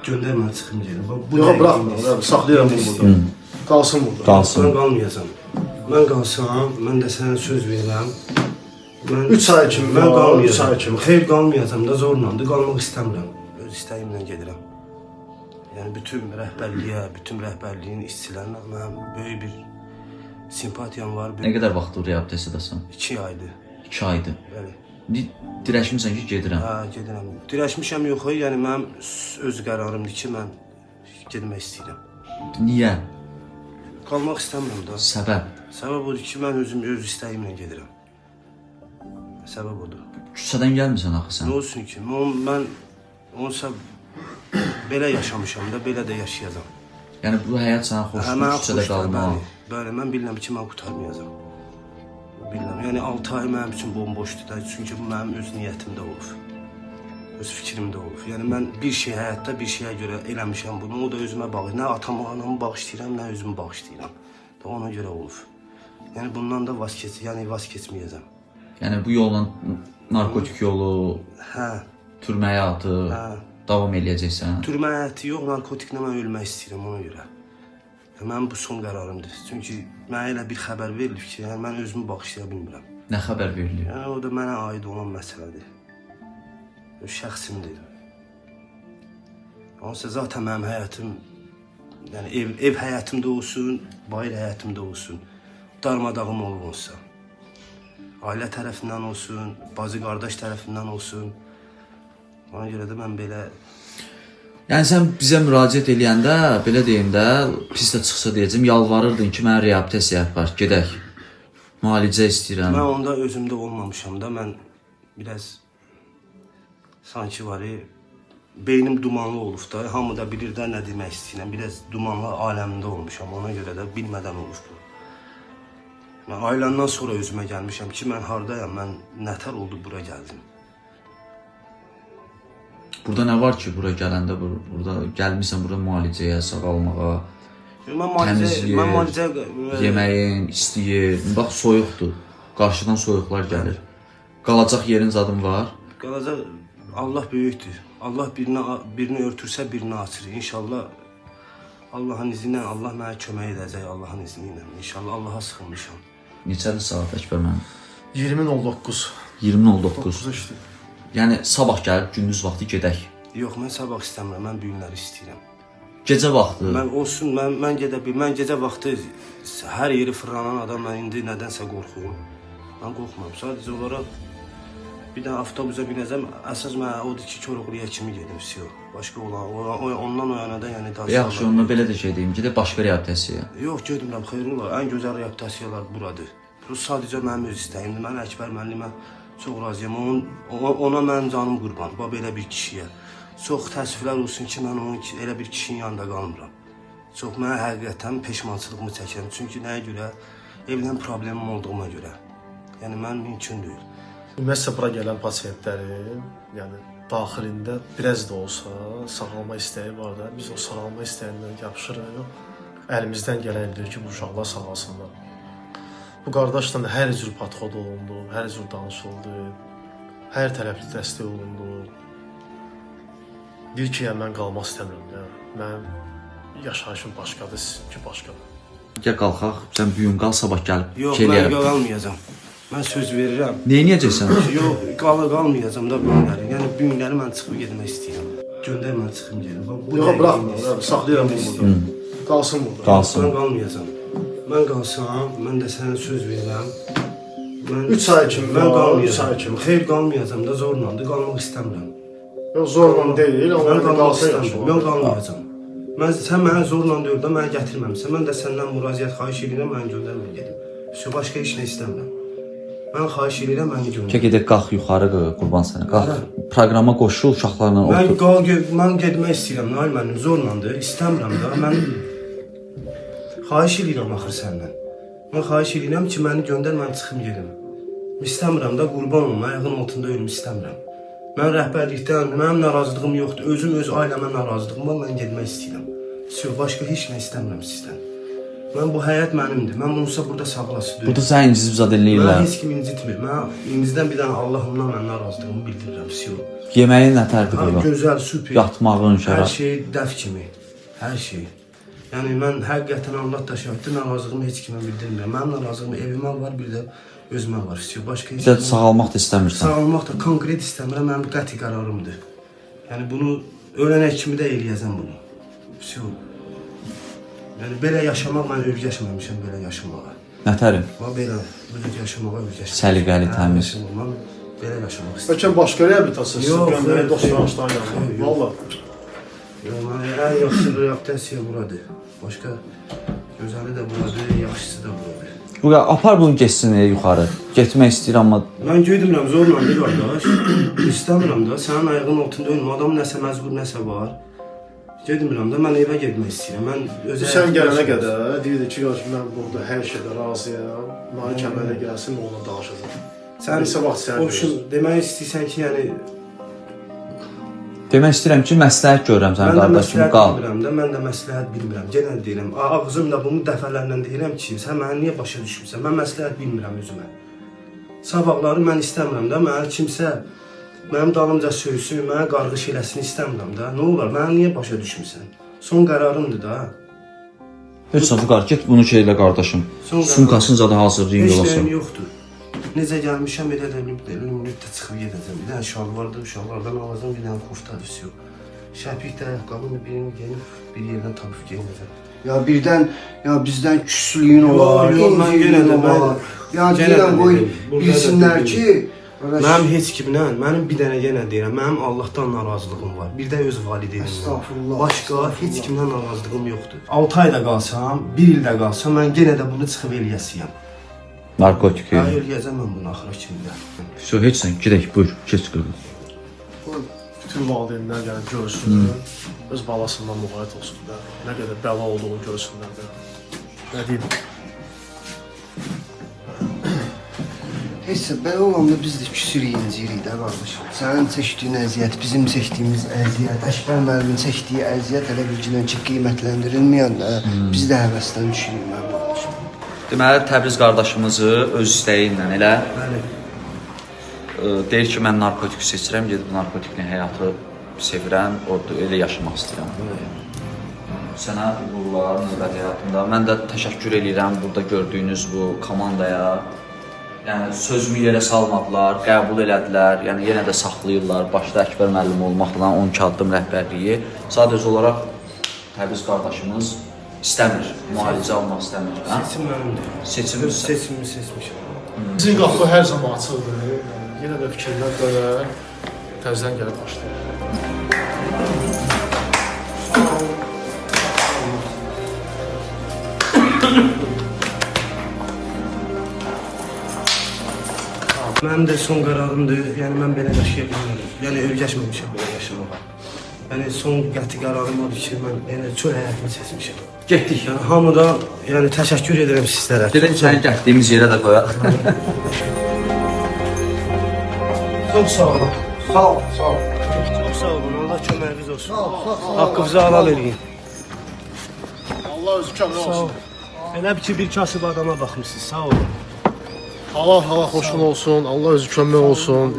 Göndər mən çıxım gedim. Yox, bıraxma, saxlayıram bunu burada. Qalsın burada. Qalsın. Mən qalmayacam. Mən qalsam, mən də sənə söz verirəm. 3 ay kimi, mən qalmayacam. 3 ay kimi. Xeyr, qalmayacam da zorlandı, qalmaq istəmirəm. Öz istəyimlə gedirəm. Yəni bütün rəhbərliyin işçilərinə mənim böyük bir simpatiyam var. Nə qədər vaxtdır reabilitasiyadasan? 2 aydır. 2 aydır. Bəli. Dirəşmirsən ki, gedirəm. Hə, gedirəm. Dirəşmişəm yox, yəni mənim öz qərarımdır ki, mən getmək istəyirəm. Niyə? Qalmaq istəmirəm da. Səbəb? Səbəb odur ki, mən öz istəyimlə gedirəm. Səbəb odur. Küçədən gəlmirsən axı sən. Nə olsun ki, mən onsa belə yaşamışam da, belə də yaşayacam. Yəni bu həyat sənə xoşdur, küçədə qalmaq. Bəli, mən bilirəm ki, mən qurtarmayacam. Bilirəm, yəni 6 ay mənim üçün bomboşdur da, çünki bu mənim öz niyyətimdə olub. Öz fikrimdə olub. Yəni mən bir şey həyatda bir şeyə görə eləmişəm bunu, o da özümə bağlı. Nə atamı, anamı bağışlayıram, nə özümü bağışlayıram. Da ona görə olub. Yəni bundan da vaz keçməyəcəm. Yəni bu yolla narkotik yolu, türmə həyatı davam eləyəcəksən. Türmə həyatı yox, narkotiklə mən ölmək istəyirəm ona görə. Mənim bu son qərarımdır. Çünki mənə elə bir xəbər verilib ki, yəni mən özümü bağışlaya bilmirəm. Nə xəbər verilir? Yəni o da mənə aid olan məsələdir. Şəxsimdir. Onsa zaten mənim həyatım, yəni ev həyatımda olsun, bayır həyatımda olsun, darmadağım olub olsa. Ailə tərəfindən olsun, bacı qardaş tərəfindən olsun. Ona görə də mən belə... Yəni sən bizə müraciət eləyəndə, belə deyim də, pis də çıxsa deyəcəm, yalvarırdın ki, mənə reabilitasiya yapar, gedək. Müalicə istəyirəm. Mən onda özümdə olmamışam da, mən biraz sanki var, beynim dumanlı olub da, hamı da bilir də nə demək istəyirəm, biraz dumanlı aləmində olmuşam, ona görə də bilmədən olub bu. Mən ailəndən sonra özümə gəlmişəm ki, mən hardayam, mən nətər oldu bura gəldim. Burada nə var ki, bura gələndə, burada gəlmirsən, burada müalicəyə, sağalmağa, təmizlik, yeməyin, isti yer, bax soyuqdur, qarşıdan soyuqlar gəlir. Qalacaq yerin zadın var? Qalacaq, Allah böyükdür. Allah birini örtürsə, birini açır. İnşallah Allahın izni ilə, Allah mənə kömək edəcək Allahın izni ilə. İnşallah Allaha sıxılmışam. Neçədir saat Əkbər mənim? 20:09. 20:09. Yəni sabah gəlib gündüz vaxtı gedək. Yox, mən sabah istəmirəm, mən bu günləri istəyirəm. Gecə vaxtı? Mən olsun, mən gedə bilməm. Mən gecə vaxtı hər yeri fırlanan adam, mən indi nədənsə qorxuyorum. Mən qorxmuram, sadəcə olaraq bir dənə avtobusa binəcəm, əsas mən odur ki, Koroğluya kimi gedim, başqa ondan o yana da yəni daşlar. Yaxşı, onunla belə də şey deyim, gedək başqa reabilitasiyaya. Yox, gedmirəm, xeyr olar, ən gözəl reabilitasiyalar buradır. Bu sadəcə mənim öz istəyimdir, mən Əkbər müəllimə çox razıyam, ona mənim canım qurban, belə bir kişiyə. Çox təəssüflər olsun ki, mən elə bir kişinin yanında qalmıram. Çox mənə həqiqətən peşmançılığımı çəkirəm, çünki nəyə görə? Evlən problemim olduğuma görə. Yəni, mən mümkün deyil. Ümumiyyətlə, bura gələn pasiyentlərin, yəni daxilində biraz da olsa sağalma istəyi var da, biz o sağalma istəyindən yapışırıq, əlimizdən gələndir ki, bu uşaqlar sağalsınlar. Bu qardaşla hər cür podxod olundu, hər cür danışıldı, hər tərəfli dəstək olundu. Deyir ki, mən qalmaq istəmirəm, mənim yaşayışım başqadır, sizinki başqadır. Gəl qalxaq, sən bu gün qal, sabah gəlib yox, mən qalmayacam. Mən söz verirəm. Neyniyəcəksən? Yox, qalmayacam da bu günləri. Yəni, bu günləri mən çıxıb gedmək istəyirəm. Göndər mən çıxım gedim. Yox, bıraxma, saxlayıram bunu burada. Qalsın burada. Qalsın. Mən qalmayacam. Mən qalsam, mən də sənə söz verirəm. 3 ay kimi, mən qalmayacam. Xeyr, qalmayacam da zorlandı, qalmaq istəmirəm. Yox, zorla deyil, amma mən qalsın yaşam. Mən qalmayacam. Sən mənə zorla deyil də, mənə gətirməmsən. Mən də səndən müraciət xahiş edirəm, mənə göndər mən gedim. Başqa heç nə istəmirəm. Mən xahiş edirəm, məni göndər. Çək edək, qalx yuxarı, qurban sənə. Qalx, proqrama qoşul, uşaqlarla otur. Mən getmək istəyirəm, Nail mənim zorlandır, istəmirəm da. Mən xahiş edirəm axır səndən. Mən xahiş edirəm ki, məni göndər, mən çıxım gedim. İstəmirəm da, qurban olma, ayağın altında ölüm istəmirəm. Mən rəhbərlikdən, mənim narazılığım yoxdur, özüm öz ailəmə narazılığım var, mən getmək istəyirəm. Başqa heç nə istəmirəm sizdən. Mən bu həyat mənimdir. Mən bunsa burada sağlası deyil. Burada sən incizib zad Mən eləyirlər. heç kim incitmir. Mən incizdən bir dənə Allahımdan mən narazılığımı bildirirəm. Siyo. Yeməyin nə tərtibi var? Gözəl, süper. Yatmağın, Hər şərab. şey dəf kimi. Hər şey. Yəni mən həqiqətən Allah da şahiddir, narazılığımı heç kimə bildirmirəm. Mənim narazılığım evimə var, bir də özümə var. Siyo. Başqa heç Bir də sağalmaq da istəmirsən. sağalmaq da konkret istəmirəm, mənim qəti qərarımdır. Yəni bunu ölənək kimi də eləyəcəm bunu. Siyo. Yəni belə yaşamaq mən öyrəşməmişəm belə yaşamağa. Nətərim? Mən belə yaşamağa öyrəşdim. Səliqəli, təmiz. Mən belə yaşamaq istəyirəm. Bəlkə başqa reabilitasiyası Yox, göndərək yox, dostlardan yox. yanına. Valla. Ən yaxşı reabilitasiya buradır. Başqa gözəli də buradır, yaxşısı da buradır. Bu apar bunu getsin yuxarı. Getmək istəyir amma Mən gedirəm zorla bir qardaş. İstəmirəm də. Sənin ayağının altında ölüm. Adam nəsə məcbur nəsə var. Gedirəm də mən evə getmək istəyirəm. Mən özə Sən gələnə qədər deyirdi ki, qardaş mən burada hər şeydə razıyam. Məni kəmərə gəlsin, onunla danışacağam. sən Neçə vaxt sən option demək istəyirsən ki, yəni demək istəyirəm ki, məsləhət görürəm sənin mən də qardaşım məsləhət qal. bilmirəm də, mən də məsləhət bilmirəm. Yenə deyirəm, ağzımla bunu dəfələrlə deyirəm ki, sən məni niyə başa düşmürsən? Mən məsləhət bilmirəm özümə. Sabahları mən istəmirəm də, mənə kimsə mənim dalımca söysün, mənə qarğış eləsin istəmirəm də. Nə olar? Məni niyə başa düşmürsən? Son qərarımdır da. Heç nə Vüqar, get bunu şeylə qardaşım. Son qərar. Sumkasını zada hazırlayın Heç yola nəyim sal. yoxdur. Necə gəlmişəm elə də lümlütdə çıxıb gedəcəm. Bir dənə şalvardır, şalvardan alacağam, bir dənə kofta düşüyor. Şəpik də ayaqqabını birini geyinib, bir yerdən tapıb geyinəcəm. Ya birdən ya bizdən küslüyün olar, Yox, yox, mən yenə də olar. Ya yenə deyirəm də qoy deyirəm, burada bilsinlər da ki, qardaş, Mənim heç kimlə, mənim bir dənə yenə deyirəm, mənim Allahdan narazılığım var. Bir də öz valideynimdən. Estağfurullah, Başqa estağfurullah. heç kimdən narazılığım yoxdur. 6 ayda qalsam, 1 ildə qalsam, mən yenə də bunu çıxıb eləyəsiyəm. Narkotik. Mən eləyəcəm mən bunu axıra kimi də. So heç sən gedək, buyur, keç qırdı. bütün valideynlər gəlib görsün, öz balasından müğayət olsun da, nə qədər bəla olduğunu görsünlər də. Nə deyim? heç belə olanda biz də küsürük, incirik də qardaş. Sənin çəkdiyin əziyyət, bizim çəkdiyimiz əziyyət, Əkbər müəllimin çəkdiyi əziyyət elə bilginən ki, qiymətləndirilməyəndə biz də həvəsdən düşürük mənim qardaşım. Deməli, Təbriz qardaşımızı öz istəyi ilə elə Bəli. deyir ki, mən narkotik seçirəm, gedib narkotikli həyatı sevirəm, orada elə yaşamaq istəyirəm. Sənə uğurlar növbəti həyatında. Mən də təşəkkür edirəm burada gördüyünüz bu komandaya. Yəni sözümü yerə salmadılar, qəbul elədilər, yəni yenə də saxlayırlar. Başda Əkbər müəllim olmaqla 12 addım rəhbərliyi. Sadəcə olaraq Təbriz qardaşımız istəmir, müalicə almaq istəmir. Hə? Seçim mənimdir. Seçimi Seçimimi seçmişəm. Bizim qapı hər zaman açıqdır. Yenə də fikirlər görək, təzədən gəlib başlayır. Mənim də son qərarımdır. Yəni mən belə yaşaya bilmirəm. Yəni öyrəşməmişəm belə yaşamağa. Yəni son qəti qərarım odur ki, mən yəni çöl həyatını seçmişəm. getdik. Yəni hamıdan yəni təşəkkür edirəm sizlərə. Gedək səni gəldiyimiz yerə də qoyaq. Çox sağ olun. Sağ ol, sağ ol. Çox sağ olun. Allah köməyiniz olsun. Sağ ol, sağ ol. Haqqınızı halal eləyin. Allah özü kömək olsun. Elə bir ki, bir kasıb adama baxmısınız. Sağ olun. Allah xoşun olsun, Allah özü kömək olsun.